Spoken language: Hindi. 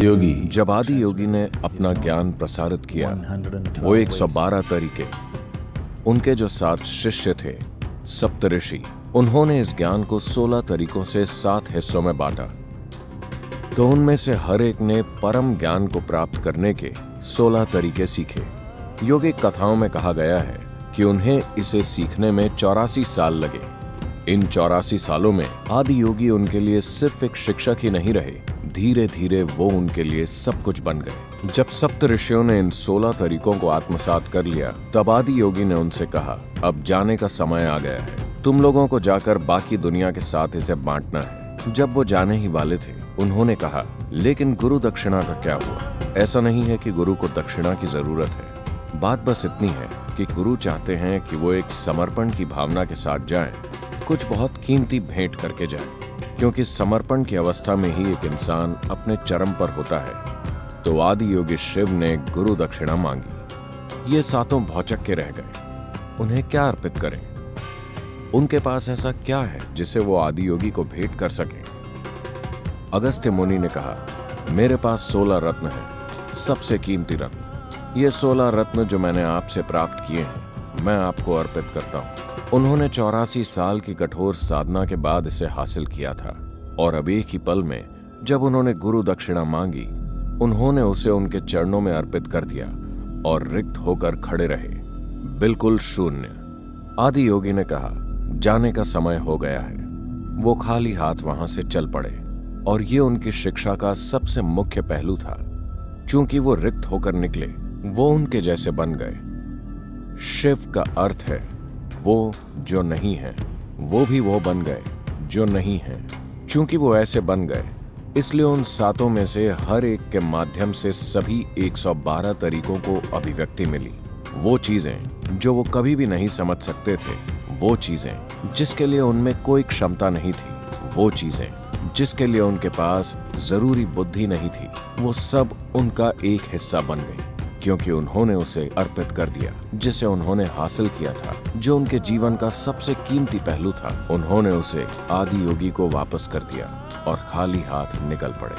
योगी जब आदि योगी ने अपना ज्ञान प्रसारित किया, वो 112 तरीके, उनके जो 7 शिष्य थे, सप्तऋषि, उन्होंने इस ज्ञान को 16 तरीकों से 7 हिस्सों में बांटा। तो उनमें से हर एक ने परम ज्ञान को प्राप्त करने के 16 तरीके सीखे। योगिक कथाओं में कहा गया है कि उन्हें इसे सीखने में 84 साल लगे। इन 84 सालों में आदि योगी उनके लिए सिर्फ एक शिक्षक ही नहीं रहे, धीरे धीरे वो उनके लिए सब कुछ बन गए। जब सप्त ऋषियों ने इन 16 तरीकों को आत्मसात कर लिया, तब आदि योगी ने उनसे कहा, अब जाने का समय आ गया है, तुम लोगों को जाकर बाकी दुनिया के साथ इसे बांटना है। जब वो जाने ही वाले थे, उन्होंने कहा, लेकिन गुरु दक्षिणा का क्या हुआ? ऐसा नहीं है कि गुरु को दक्षिणा की जरूरत है, बात बस इतनी है कि गुरु चाहते हैं कि वो एक समर्पण की भावना के साथ जाएं, कुछ बहुत कीमती भेंट करके जाएं, क्योंकि समर्पण की अवस्था में ही एक इंसान अपने चरम पर होता है। तो आदि योगी शिव ने गुरु दक्षिणा मांगी। ये सातों भौचक्के रह गए, उन्हें क्या अर्पित करें? उनके पास ऐसा क्या है जिसे वो आदि योगी को भेंट कर सकें? अगस्त्य मुनि ने कहा, मेरे पास 16 रत्न हैं, सबसे कीमती रत्न। ये 16 रत्न जो मैंने आपसे प्राप्त किए हैं, मैं आपको अर्पित करता हूँ। उन्होंने 84 साल की कठोर साधना के बाद इसे हासिल किया था, और अब एक ही पल में जब उन्होंने गुरु दक्षिणा मांगी, उन्होंने उसे उनके चरणों में अर्पित कर दिया और रिक्त होकर खड़े रहे, बिल्कुल शून्य। आदि योगी ने कहा, जाने का समय हो गया है। वो खाली हाथ वहां से चल पड़े, और ये उनकी शिक्षा का सबसे मुख्य पहलू था। चूंकि वो रिक्त होकर निकले, वो उनके जैसे बन गए। शिव का अर्थ है वो जो नहीं है, वो भी वो बन गए जो नहीं है। चूंकि वो ऐसे बन गए, इसलिए उन सातों में से हर एक के माध्यम से सभी 112 तरीकों को अभिव्यक्ति मिली। वो चीजें जो वो कभी भी नहीं समझ सकते थे, वो चीजें जिसके लिए उनमें कोई क्षमता नहीं थी, वो चीजें जिसके लिए उनके पास जरूरी बुद्धि नहीं थी, वो सब उनका एक हिस्सा बन गई, क्योंकि उन्होंने उसे अर्पित कर दिया जिसे उन्होंने हासिल किया था, जो उनके जीवन का सबसे कीमती पहलू था। उन्होंने उसे आदि योगी को वापस कर दिया और खाली हाथ निकल पड़े।